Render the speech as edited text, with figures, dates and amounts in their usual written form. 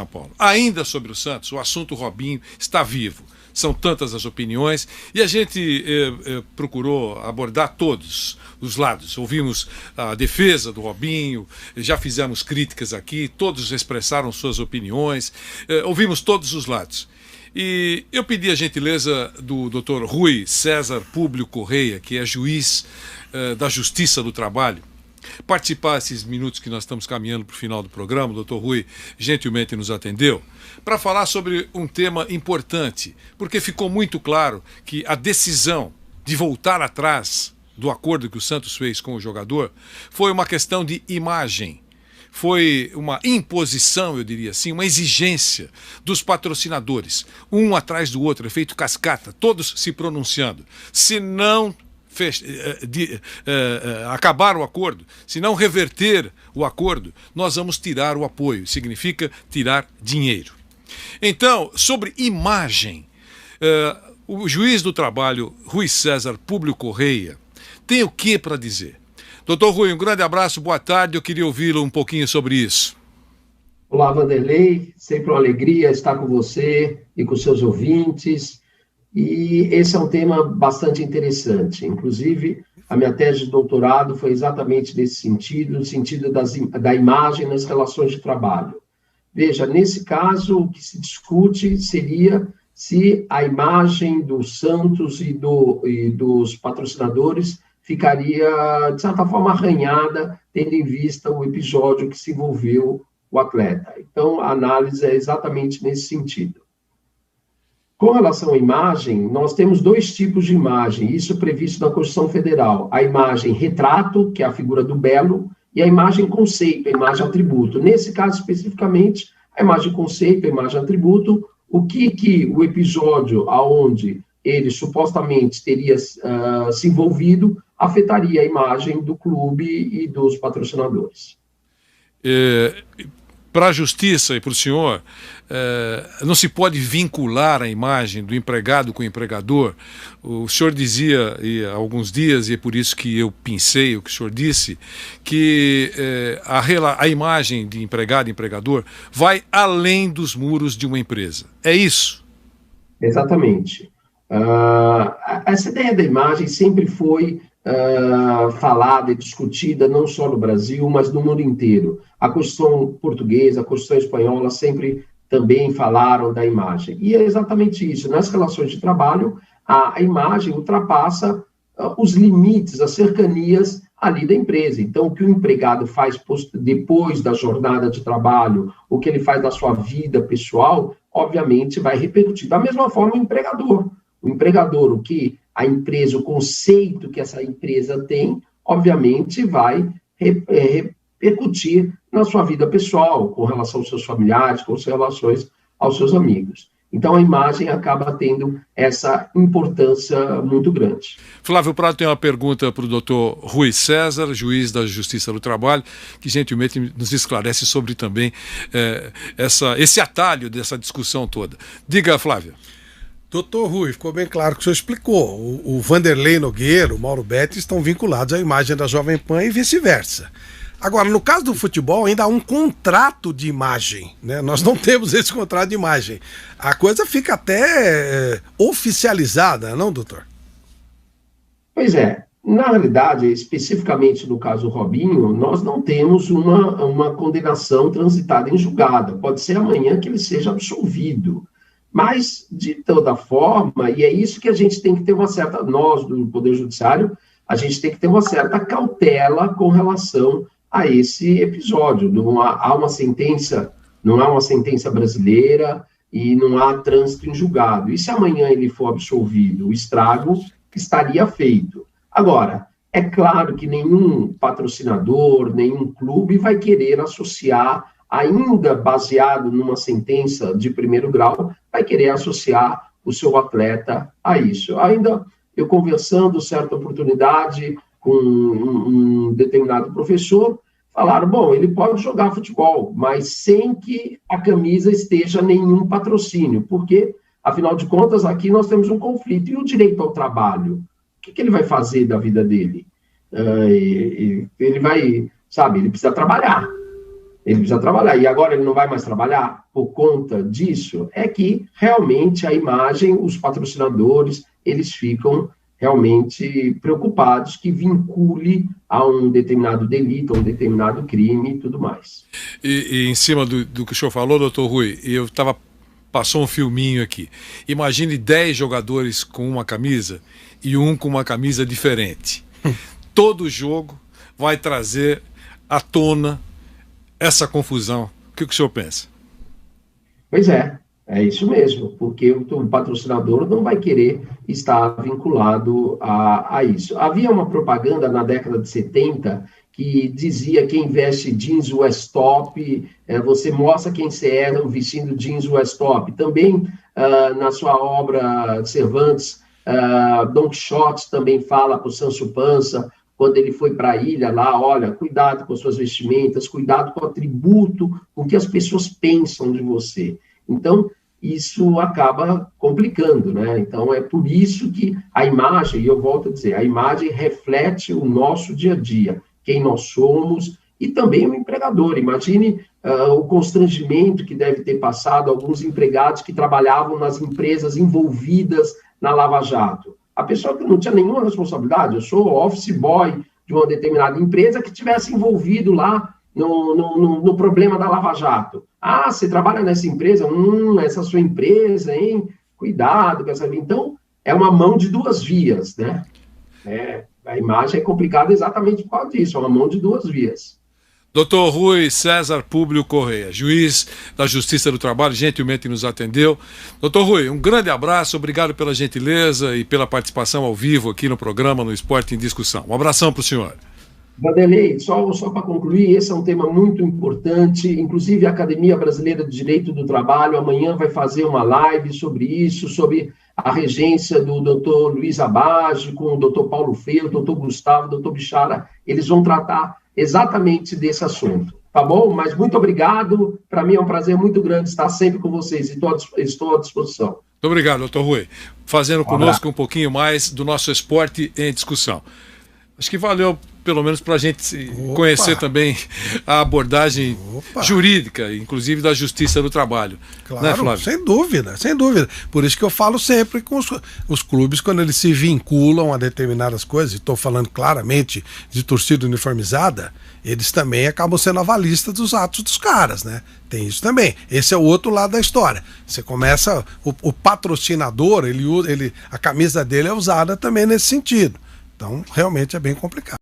São Paulo. Ainda sobre o Santos, o assunto Robinho está vivo. São tantas as opiniões e a gente procurou abordar todos os lados. Ouvimos a defesa do Robinho, já fizemos críticas aqui, todos expressaram suas opiniões, ouvimos todos os lados. E eu pedi a gentileza do Dr. Rui César Públio Correia, que é juiz da Justiça do Trabalho, participar esses minutos que nós estamos caminhando para o final do programa. O doutor Rui gentilmente nos atendeu para falar sobre um tema importante, porque ficou muito claro que a decisão de voltar atrás do acordo que o Santos fez com o jogador foi uma questão de imagem. Foi uma imposição, eu diria assim, uma exigência dos patrocinadores, um atrás do outro, efeito cascata, todos se pronunciando. Se não acabar o acordo, se não reverter o acordo, nós vamos tirar o apoio, significa tirar dinheiro. Então, sobre imagem, o juiz do trabalho, Rui César Públio Correia, tem o que para dizer? Doutor Rui, um grande abraço, boa tarde, eu queria ouvi-lo um pouquinho sobre isso. Olá, Vanderlei, sempre uma alegria estar com você e com seus ouvintes. E esse é um tema bastante interessante. Inclusive, a minha tese de doutorado foi exatamente nesse sentido, no sentido da imagem nas relações de trabalho. Veja, nesse caso, o que se discute seria se a imagem do Santos e dos patrocinadores ficaria, de certa forma, arranhada, tendo em vista o episódio que se envolveu o atleta. Então, a análise é exatamente nesse sentido. Com relação à imagem, nós temos dois tipos de imagem, isso previsto na Constituição Federal. A imagem retrato, que é a figura do belo, e a imagem conceito, a imagem atributo. Nesse caso, especificamente, a imagem conceito, a imagem atributo, o que o episódio onde ele supostamente teria se envolvido afetaria a imagem do clube e dos patrocinadores. Para a justiça e para o senhor, não se pode vincular a imagem do empregado com o empregador. O senhor dizia há alguns dias, e é por isso que eu pensei o que o senhor disse, que a imagem de empregado e empregador vai além dos muros de uma empresa. É isso? Exatamente. Essa ideia da imagem sempre foi falada e discutida não só no Brasil, mas no mundo inteiro. A Constituição portuguesa, a Constituição espanhola sempre também falaram da imagem. E é exatamente isso. Nas relações de trabalho, a imagem ultrapassa os limites, as cercanias ali da empresa. Então, o que o empregado faz depois da jornada de trabalho, o que ele faz na sua vida pessoal, obviamente vai repercutir. Da mesma forma, o empregador. O empregador, o que a empresa, o conceito que essa empresa tem, obviamente vai repercutir na sua vida pessoal, com relação aos seus familiares, com relações aos seus amigos. Então, a imagem acaba tendo essa importância muito grande. Flávio Prado tem uma pergunta para o doutor Rui César, juiz da Justiça do Trabalho, que gentilmente nos esclarece sobre também esse atalho dessa discussão toda. Diga, Flávio. Doutor Rui, ficou bem claro que o senhor explicou. O Vanderlei Nogueira, o Mauro Betti estão vinculados à imagem da Jovem Pan e vice-versa. Agora, no caso do futebol, ainda há um contrato de imagem, né? Nós não temos esse contrato de imagem. A coisa fica até oficializada, não, doutor? Pois é. Na realidade, especificamente no caso do Robinho, nós não temos uma condenação transitada em julgado. Pode ser amanhã que ele seja absolvido. Mas, de toda forma, e é isso que a gente tem que ter nós do Poder Judiciário, a gente tem que ter uma certa cautela com relação a esse episódio. Não há uma sentença, não há uma sentença brasileira e não há trânsito em julgado. E se amanhã ele for absolvido, o estrago estaria feito. Agora, é claro que nenhum patrocinador, nenhum clube vai querer associar, ainda baseado numa sentença de primeiro grau, vai querer associar o seu atleta a isso. Ainda eu conversando, certa oportunidade, com um determinado professor, falaram, bom, ele pode jogar futebol, mas sem que a camisa esteja nenhum patrocínio, porque, afinal de contas, aqui nós temos um conflito. E o direito ao trabalho? O que ele vai fazer da vida dele? Ele vai, ele precisa trabalhar. Ele precisa trabalhar. E agora ele não vai mais trabalhar por conta disso? É que realmente a imagem, os patrocinadores, eles ficam realmente preocupados que vincule a um determinado delito, a um determinado crime e tudo mais. E em cima do que o senhor falou, doutor Rui, passou um filminho aqui. Imagine 10 jogadores com uma camisa e um com uma camisa diferente. Todo jogo vai trazer à tona essa confusão. O que o senhor pensa? Pois é isso mesmo, porque o patrocinador não vai querer estar vinculado a isso. Havia uma propaganda na década de 70 que dizia: quem veste jeans West Top, você mostra quem você é vestindo jeans West Top. Também, na sua obra Cervantes, Don Quixote também fala para o Sancho Panza, quando ele foi para a ilha lá: olha, cuidado com as suas vestimentas, cuidado com o atributo, com o que as pessoas pensam de você. Então, isso acaba complicando, né? Então, é por isso que a imagem, e eu volto a dizer, a imagem reflete o nosso dia a dia, quem nós somos, e também o empregador. Imagine o constrangimento que deve ter passado alguns empregados que trabalhavam nas empresas envolvidas na Lava Jato. A pessoa que não tinha nenhuma responsabilidade, eu sou office boy de uma determinada empresa que tivesse envolvido lá no problema da Lava Jato. Ah, você trabalha nessa empresa? Essa sua empresa, hein? Cuidado com essa... Então, é uma mão de duas vias, né? A imagem é complicada exatamente por causa disso, é uma mão de duas vias. Doutor Rui César Públio Correia, juiz da Justiça do Trabalho, gentilmente nos atendeu. Doutor Rui, um grande abraço, obrigado pela gentileza e pela participação ao vivo aqui no programa, no Esporte em Discussão. Um abração para o senhor. Vanderlei, só para concluir, esse é um tema muito importante, inclusive a Academia Brasileira de Direito do Trabalho amanhã vai fazer uma live sobre isso, sobre a regência do doutor Luiz Abage, com o doutor Paulo Freire, o doutor Gustavo, o doutor Bichara, eles vão tratar exatamente desse assunto, tá bom? Mas muito obrigado, para mim é um prazer muito grande estar sempre com vocês e estou à disposição. Muito obrigado, doutor Rui, fazendo conosco um pouquinho mais do nosso Esporte em Discussão. Acho que valeu, pelo menos, para a gente conhecer também a abordagem jurídica, inclusive da Justiça do Trabalho. Claro, né, Flávio? Sem dúvida, sem dúvida. Por isso que eu falo sempre com os clubes, quando eles se vinculam a determinadas coisas, e estou falando claramente de torcida uniformizada, eles também acabam sendo avalistas dos atos dos caras, né? Tem isso também. Esse é o outro lado da história. Você começa, o patrocinador, a camisa dele é usada também nesse sentido. Então, realmente é bem complicado.